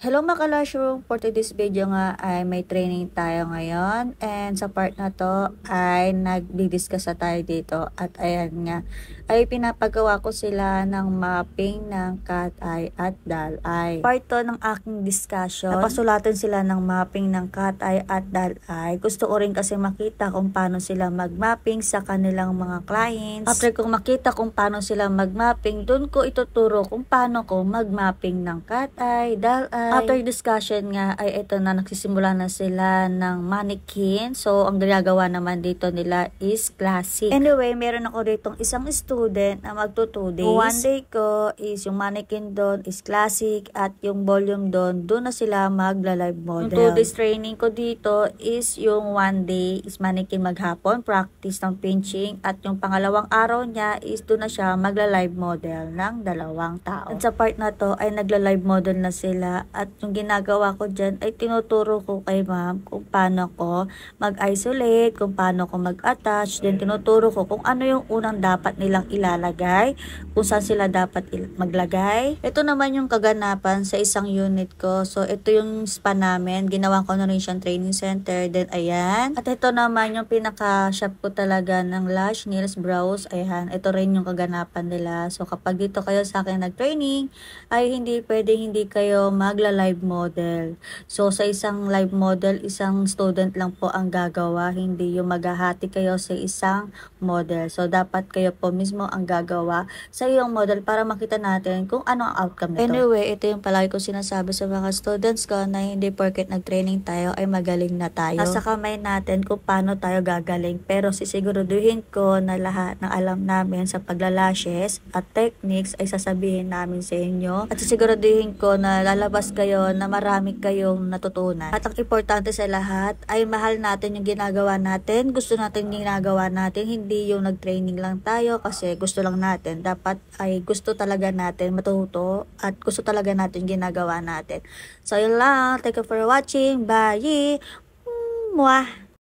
Hello mga ka-Lushroom! For today's video nga ay may training tayo ngayon, and sa part na to ay nagdi-discuss na tayo dito, at ayan nga ay pinapagawa ko sila ng mapping ng cat eye at doll eye. Part to ng aking discussion, napasulatan sila ng mapping ng cat eye at doll eye. Gusto ko rin kasi makita kung paano sila mag-mapping sa kanilang mga clients. After kong makita kung paano sila mag-mapping, dun ko ituturo kung paano ko mag-mapping ng cat eye, doll eye. After discussion nga ay ito na, nagsisimula na sila ng mannequin. So ang ginagawa naman dito nila is classic. Anyway, meron ako ditong isang student na magto 2 days. One day ko is yung mannequin doon is classic, at yung volume doon na sila magla-live model. Yung 2 days training ko dito is yung 1 day is mannequin maghapon, practice ng pinching, at yung pangalawang araw niya is doon na siya magla-live model ng 2 tao. At sa part na to ay nagla-live model na sila. At yung ginagawa ko dyan ay tinuturo ko kay ma'am kung paano ko mag-isolate, kung paano ko mag-attach. Then tinuturo ko kung ano yung unang dapat nilang ilalagay, kung saan sila dapat maglagay. Ito naman yung kaganapan sa isang unit ko. So ito yung spa namin. Ginawa ko na rin siyang training center. Then ayan. At ito naman yung pinaka-shop ko talaga ng lash, nails, brows. Ayan. Ito rin yung kaganapan nila. So kapag dito kayo sa akin nag-training, ay hindi pwedeng hindi kayo magla-live model. So sa isang live model, isang student lang po ang gagawa, hindi yung maghahati kayo sa isang model. So dapat kayo po mismo ang gagawa sa iyong model para makita natin kung ano ang outcome nito. Anyway, ito yung palagi ko sinasabi sa mga students ko, na hindi porket nag-training tayo ay magaling na tayo. Nasa kamay natin kung paano tayo gagaling, pero sisiguraduhin ko na lahat ng alam namin sa paglalashes at techniques ay sasabihin namin sa inyo, at sisiguraduhin ko na lalabas kayo na marami kayong natutunan. At ang importante sa lahat ay mahal natin yung ginagawa natin. Gusto natin yung ginagawa natin, hindi yung nag-training lang tayo kasi gusto lang natin. Dapat ay gusto talaga natin matuto, at gusto talaga natin ginagawa natin. So yun lang. Thank you for watching. Bye! Mwah!